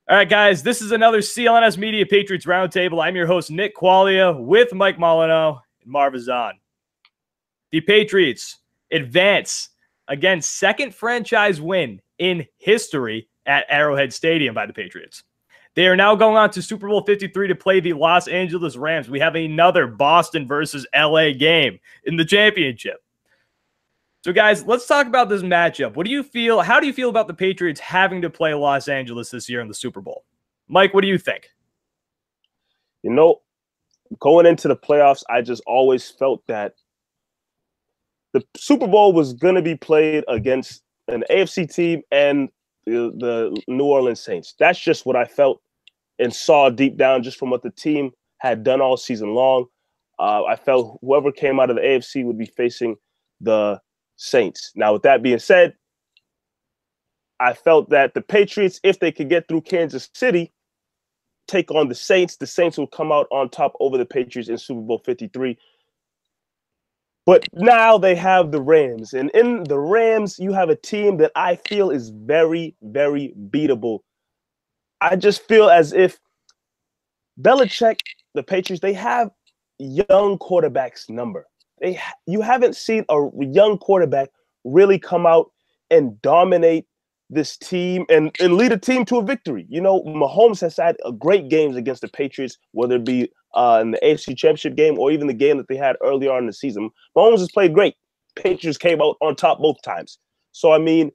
All right, guys, this is another CLNS Media Patriots Roundtable. I'm your host, Nick Qualia, with Mike Molyneux and Marv is on. The Patriots advance against second franchise win in history at Arrowhead Stadium by the Patriots. They are now going on to Super Bowl 53 to play the Los Angeles Rams. We have another Boston versus LA game in the championship. So, guys, let's talk about this matchup. What do you feel? How do you feel about the Patriots having to play Los Angeles this year in the Super Bowl? Mike, what do you think? You know, going into the playoffs, I just always felt that the Super Bowl was going to be played against an AFC team and the New Orleans Saints. That's just what I felt and saw deep down just from what the team had done all season long. I felt whoever came out of the AFC would be facing the Saints. Now, with that being said, I felt that the Patriots, if they could get through Kansas City, take on the Saints will come out on top over the Patriots in Super Bowl 53. But now they have the Rams. And in the Rams, you have a team that I feel is very, very beatable. I just feel as if Belichick, the Patriots, they have young quarterbacks number. You haven't seen a young quarterback really come out and dominate this team and lead a team to a victory. You know, Mahomes has had great games against the Patriots, whether it be in the AFC Championship game or even the game that they had earlier on in the season. Mahomes has played great. Patriots came out on top both times. So, I mean,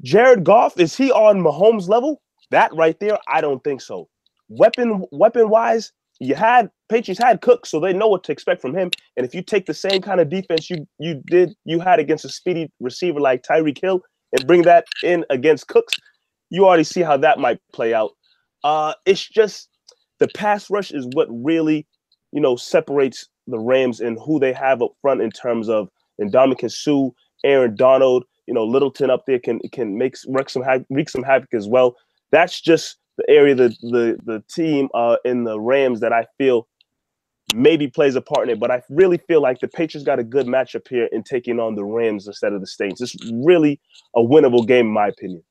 Jared Goff, is he on Mahomes' level? That right there, I don't think so. Weapon-wise, Patriots had Cook, so they know what to expect from him. And if you take the same kind of defense you had against a speedy receiver like Tyreek Hill and bring that in against Cooks, you already see how that might play out. It's just the pass rush is what really, separates the Rams and who they have up front in terms of Ndamukong Suh, Aaron Donald, Littleton up there can wreak some havoc as well. That's just the area the team in the Rams that I feel maybe plays a part in it. But I really feel like the Patriots got a good matchup here in taking on the Rams instead of the Saints. It's really a winnable game, in my opinion.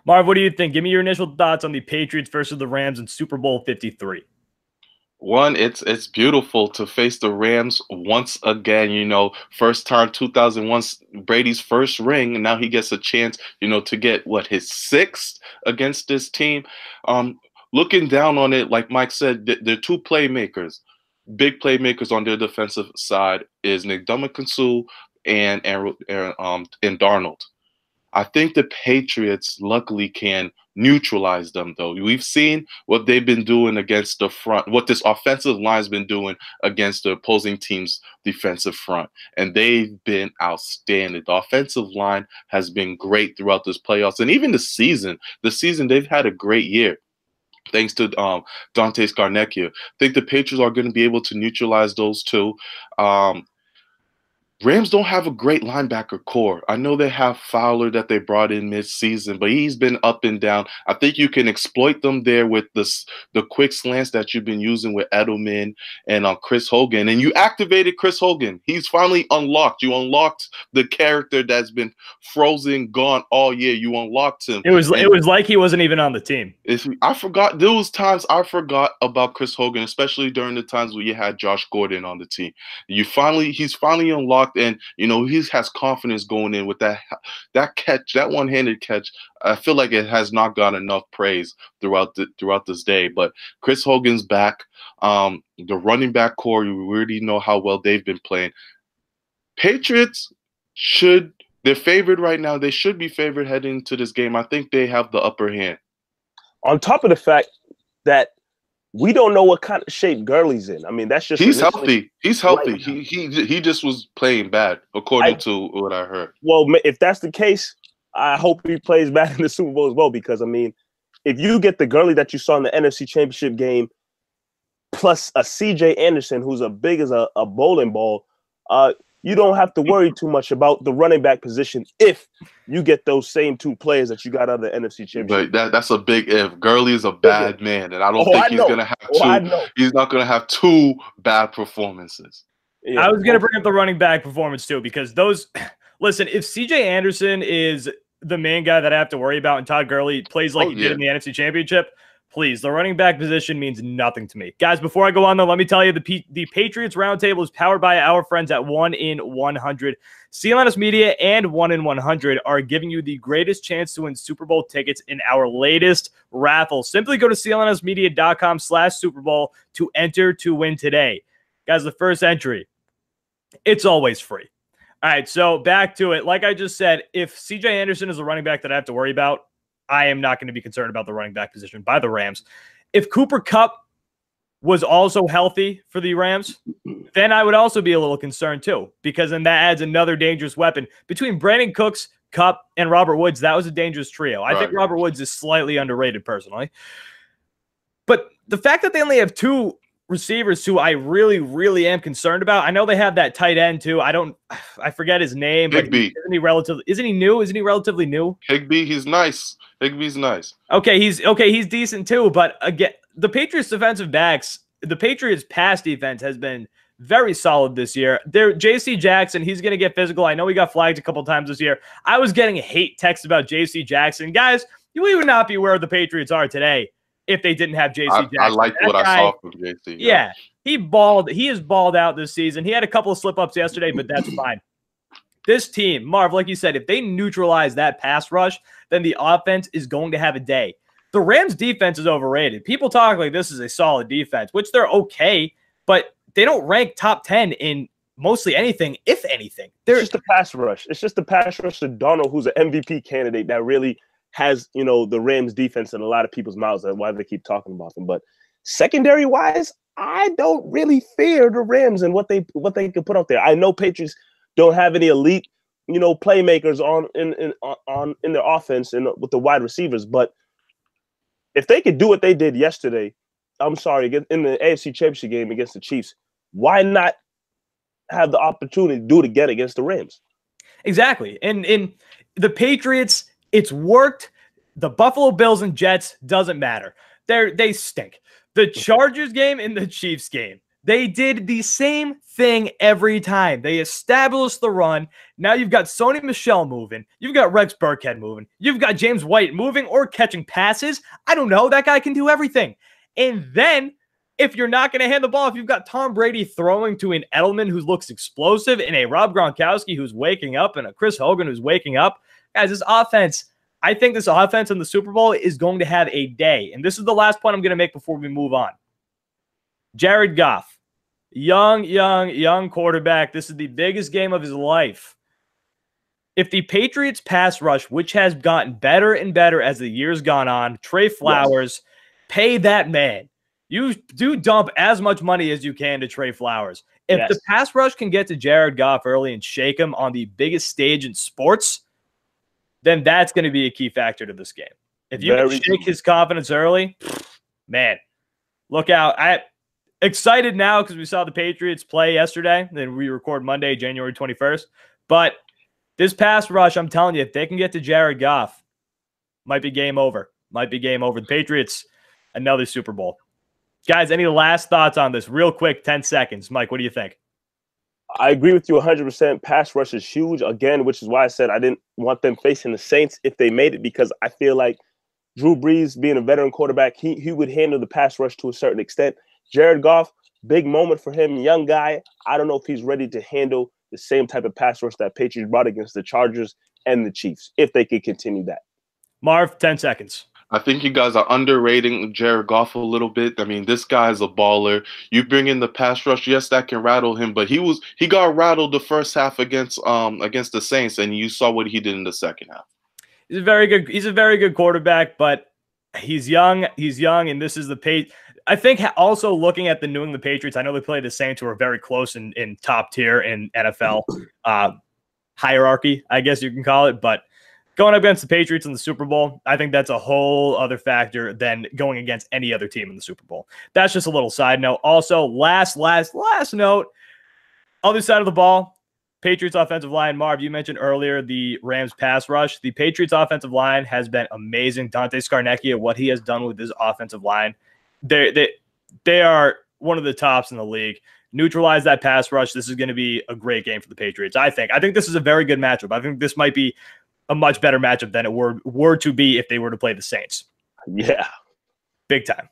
Marv, what do you think? Give me your initial thoughts on the Patriots versus the Rams in Super Bowl 53. One, it's beautiful to face the Rams once again. First time 2001, Brady's first ring, and now he gets a chance, to get his sixth against this team. Looking down on it, like Mike said, they're two playmakers, big playmakers on their defensive side is Ndamukong Suh and Darnold. I think the Patriots luckily can neutralize them, though. We've seen what they've been doing against the front, what this offensive line's been doing against the opposing team's defensive front, and they've been outstanding. The offensive line has been great throughout this playoffs, and even the season they've had a great year. Thanks to Dante Scarnecchia. I think the Patriots are going to be able to neutralize those two. Rams don't have a great linebacker core. I know they have Fowler that they brought in mid-season, but he's been up and down. I think you can exploit them there with the quick slants that you've been using with Edelman and Chris Hogan. And you activated Chris Hogan. He's finally unlocked. You unlocked the character that's been frozen, gone all year. You unlocked him. It was like he wasn't even on the team. I forgot. There was times I forgot about Chris Hogan, especially during the times where you had Josh Gordon on the team. He's finally unlocked. And he has confidence going in with that catch, that one-handed catch. I feel like it has not got enough praise throughout this day. But Chris Hogan's back. The running back core, you already know how well they've been playing. Patriots they're favored right now. They should be favored heading into this game. I think they have the upper hand. On top of the fact that we don't know what kind of shape Gurley's in. I mean, that's just he's healthy. He's healthy. Right. He just was playing bad, according to what I heard. Well, if that's the case, I hope he plays bad in the Super Bowl as well. Because I mean, if you get the Gurley that you saw in the NFC Championship game, plus a C.J. Anderson who's as big as a bowling ball, you don't have to worry too much about the running back position if you get those same two players that you got out of the NFC Championship. But that's a big if. Gurley is a bad man, and I don't think he's gonna have two. He's not gonna have two bad performances. Yeah. I was gonna bring up the running back performance too, because listen, if C.J. Anderson is the main guy that I have to worry about, and Todd Gurley plays like he did in the NFC Championship, please, the running back position means nothing to me. Guys, before I go on, though, let me tell you, the Patriots Roundtable is powered by our friends at 1 in 100. CLNS Media and 1 in 100 are giving you the greatest chance to win Super Bowl tickets in our latest raffle. Simply go to clnsmedia.com/Super Bowl to enter to win today. Guys, the first entry, it's always free. All right, so back to it. Like I just said, if CJ Anderson is the running back that I have to worry about, I am not going to be concerned about the running back position by the Rams. If Cooper Kupp was also healthy for the Rams, then I would also be a little concerned too, because then that adds another dangerous weapon. Between Brandon Cooks, Kupp, and Robert Woods, that was a dangerous trio. I think Robert Woods is slightly underrated personally. But the fact that they only have two receivers who I really, really am concerned about. I know they have that tight end too. I forget his name, but isn't he new? Isn't he relatively new? Higbee, he's nice. Higbee's nice. Okay, he's decent too. But again, the Patriots defensive backs, the Patriots pass defense has been very solid this year. J.C. Jackson, he's going to get physical. I know he got flagged a couple times this year. I was getting hate texts about J.C. Jackson. Guys, we would not be where the Patriots are today if they didn't have J.C. Jackson. I liked what I saw from J.C. Yeah, he balled. He has balled out this season. He had a couple of slip-ups yesterday, but that's fine. This team, Marv, like you said, if they neutralize that pass rush, then the offense is going to have a day. The Rams' defense is overrated. People talk like this is a solid defense, which they're okay, but they don't rank top 10 in mostly anything, if anything. It's just the pass rush. It's just the pass rush to Donald, who's an MVP candidate that really has, the Rams defense in a lot of people's mouths. That's why they keep talking about them. But secondary-wise, I don't really fear the Rams and what they can put out there. I know Patriots don't have any elite, playmakers in their offense and with the wide receivers, but if they could do what they did yesterday, in the AFC Championship game against the Chiefs, why not have the opportunity to do it again against the Rams? Exactly. And in the Patriots, it's worked. The Buffalo Bills and Jets doesn't matter. They stink. The Chargers game and the Chiefs game, they did the same thing every time. They established the run. Now you've got Sony Michel moving. You've got Rex Burkhead moving. You've got James White moving or catching passes. I don't know. That guy can do everything. And then if you're not going to hand the ball, if you've got Tom Brady throwing to an Edelman who looks explosive and a Rob Gronkowski who's waking up and a Chris Hogan who's waking up, guys, I think this offense in the Super Bowl is going to have a day. And this is the last point I'm going to make before we move on. Jared Goff, young quarterback. This is the biggest game of his life. If the Patriots pass rush, which has gotten better and better as the years gone on, Trey Flowers, pay that man. You do dump as much money as you can to Trey Flowers. If the pass rush can get to Jared Goff early and shake him on the biggest stage in sports, then that's going to be a key factor to this game. If you can shake his confidence early, man, look out. I'm excited now because we saw the Patriots play yesterday. Then we record Monday, January 21st. But this pass rush, I'm telling you, if they can get to Jared Goff, might be game over. Might be game over. The Patriots, another Super Bowl. Guys, any last thoughts on this? Real quick, 10 seconds. Mike, what do you think? I agree with you 100%. Pass rush is huge, again, which is why I said I didn't want them facing the Saints if they made it, because I feel like Drew Brees, being a veteran quarterback, he would handle the pass rush to a certain extent. Jared Goff, big moment for him, young guy. I don't know if he's ready to handle the same type of pass rush that Patriots brought against the Chargers and the Chiefs, if they could continue that. Marv, 10 seconds. I think you guys are underrating Jared Goff a little bit. I mean, this guy's a baller. You bring in the pass rush, yes, that can rattle him, but he got rattled the first half against the Saints, and you saw what he did in the second half. He's a very good quarterback, but he's young. He's young, and this is the I think also looking at the New England Patriots, I know they play the Saints, who are very close in top tier in NFL hierarchy, I guess you can call it, but going up against the Patriots in the Super Bowl, I think that's a whole other factor than going against any other team in the Super Bowl. That's just a little side note. Also, last note, other side of the ball, Patriots offensive line. Marv, you mentioned earlier the Rams pass rush. The Patriots offensive line has been amazing. Dante Scarnecchia, what he has done with his offensive line, they are one of the tops in the league. Neutralize that pass rush. This is going to be a great game for the Patriots. I think this is a very good matchup. I think this might be a much better matchup than it were to be if they were to play the Saints. Yeah. Big time.